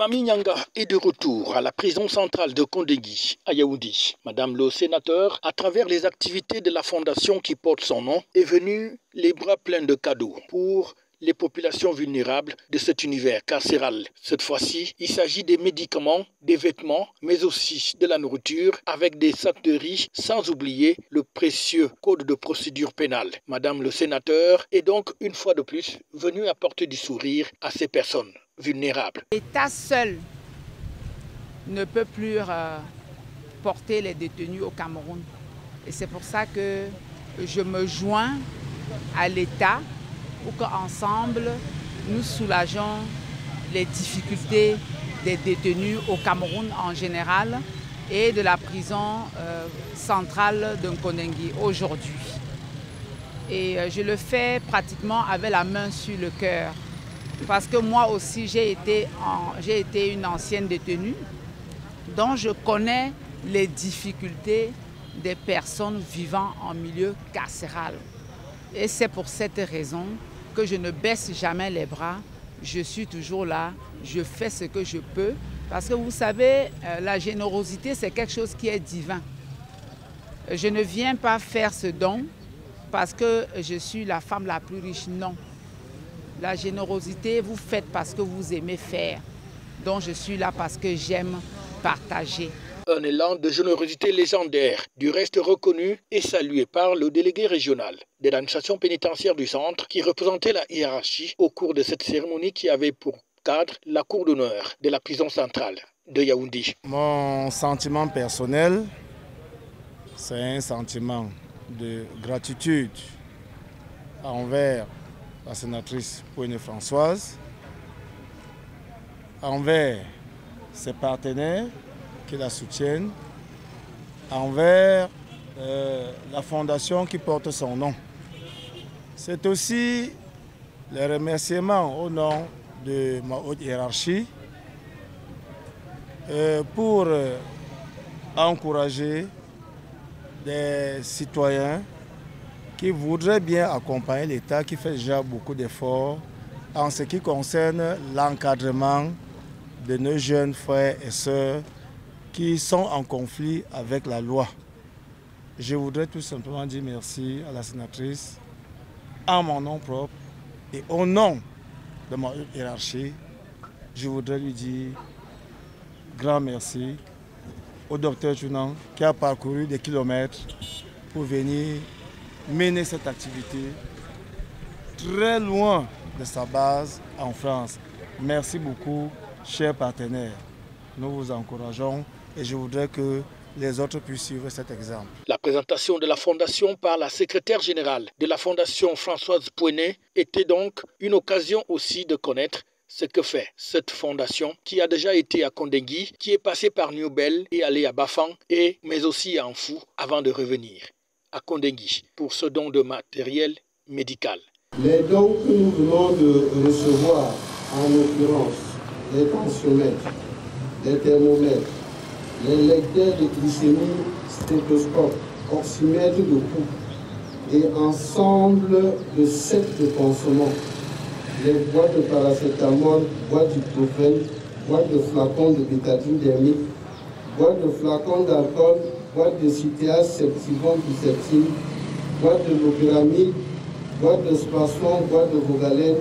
Mami Nyanga est de retour à la prison centrale de Kondengui, à Yaoundé. Madame le sénateur, à travers les activités de la fondation qui porte son nom, est venue les bras pleins de cadeaux pour les populations vulnérables de cet univers carcéral. Cette fois-ci, il s'agit des médicaments, des vêtements, mais aussi de la nourriture avec des sacs de riz, sans oublier le précieux code de procédure pénale. Madame le sénateur est donc une fois de plus venue apporter du sourire à ces personnes vulnérables. L'État seul ne peut plus porter les détenus au Cameroun. Et c'est pour ça que je me joins à l'État pour qu'ensemble, nous soulageons les difficultés des détenus au Cameroun en général et de la prison centrale de Kondengui aujourd'hui. Et je le fais pratiquement avec la main sur le cœur. Parce que moi aussi, j'ai été une ancienne détenue, dont je connais les difficultés des personnes vivant en milieu carcéral. Et c'est pour cette raison que je ne baisse jamais les bras. Je suis toujours là, je fais ce que je peux. Parce que vous savez, la générosité, c'est quelque chose qui est divin. Je ne viens pas faire ce don parce que je suis la femme la plus riche, non. La générosité, vous faites parce que vous aimez faire. Donc je suis là parce que j'aime partager. Un élan de générosité légendaire, du reste reconnu et salué par le délégué régional de l'administration pénitentiaire du centre qui représentait la hiérarchie au cours de cette cérémonie qui avait pour cadre la cour d'honneur de la prison centrale de Yaoundé. Mon sentiment personnel, c'est un sentiment de gratitude envers la sénatrice Pouene Françoise, envers ses partenaires qui la soutiennent, envers la fondation qui porte son nom. C'est aussi les remerciements au nom de ma haute hiérarchie pour encourager des citoyens qui voudraient bien accompagner l'État, qui fait déjà beaucoup d'efforts en ce qui concerne l'encadrement de nos jeunes frères et sœurs qui sont en conflit avec la loi. Je voudrais tout simplement dire merci à la sénatrice en mon nom propre et au nom de ma hiérarchie. Je voudrais lui dire grand merci au docteur Chounan qui a parcouru des kilomètres pour venir mener cette activité très loin de sa base en France. Merci beaucoup, chers partenaires. Nous vous encourageons et je voudrais que les autres puissent suivre cet exemple. La présentation de la fondation par la secrétaire générale de la fondation Françoise Pouene était donc une occasion aussi de connaître ce que fait cette fondation qui a déjà été à Kondengui, qui est passée par Newbel et allée à Bafang, mais aussi à Anfou avant de revenir à Kondengui pour ce don de matériel médical. Les dons que nous venons de recevoir, en l'occurrence, les tensiomètres, les thermomètres, les lecteurs de glycémie, stéthoscope, oxymètre de pouls et ensemble de sets de consommants, les boîtes de paracétamol, boîtes d'ibuprofène, boîtes de flacons de bétadine dermique, boîtes de flacons d'alcool, boîtes de citéas, septivon, biceptine, boîtes de loperamide, boîtes de spasmon, boîtes de vogalène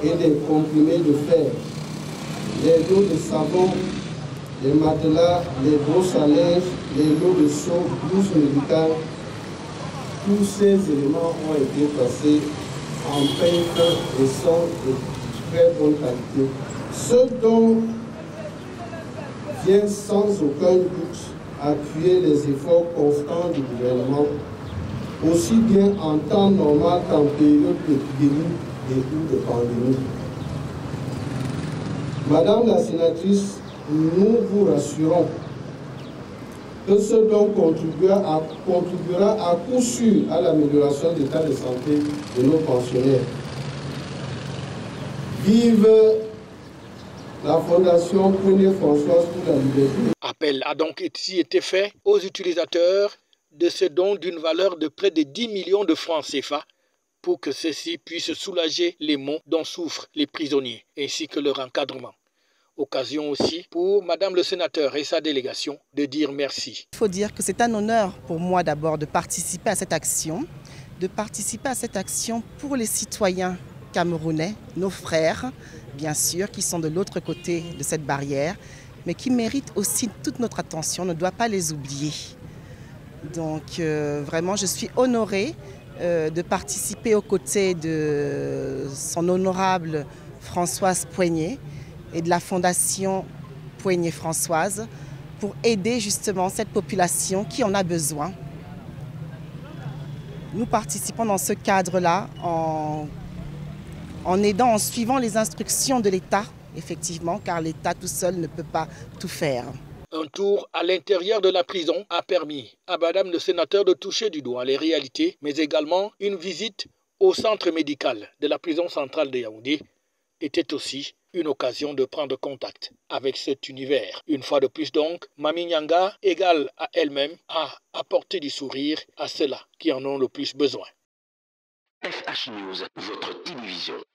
et des comprimés de fer, les lots de savon, les matelas, les brosses à linge, les lots de seaux, blouses médicales. Tous ces éléments ont été passés en peinture et sont de très bonne qualité. Ce dont vient sans aucun doute appuyer les efforts constants du gouvernement, aussi bien en temps normal qu'en période d'épidémie et ou de pandémie. Madame la sénatrice, nous vous rassurons que ce don contribuera à coup sûr à l'amélioration de l'état de santé de nos pensionnaires. Vive la Fondation Pouene Françoise pour la liberté. Appel a donc été fait aux utilisateurs de ce don d'une valeur de près de 10 millions de francs CFA pour que ceux-ci puissent soulager les maux dont souffrent les prisonniers ainsi que leur encadrement. Occasion aussi pour Madame le sénateur et sa délégation de dire merci. Il faut dire que c'est un honneur pour moi d'abord de participer à cette action, pour les citoyens camerounais, nos frères, bien sûr, qui sont de l'autre côté de cette barrière, mais qui méritent aussi toute notre attention, on ne doit pas les oublier. Donc vraiment, je suis honorée de participer aux côtés de son honorable Françoise Poigné et de la Fondation Poigné-Françoise pour aider justement cette population qui en a besoin. Nous participons dans ce cadre-là en aidant, en suivant les instructions de l'État, effectivement, car l'État tout seul ne peut pas tout faire. Un tour à l'intérieur de la prison a permis à Madame le sénateur de toucher du doigt les réalités, mais également une visite au centre médical de la prison centrale de Yaoundé était aussi une occasion de prendre contact avec cet univers. Une fois de plus donc, Mami Nyanga, égale à elle-même, a apporté du sourire à ceux-là qui en ont le plus besoin. FH News, votre télévision.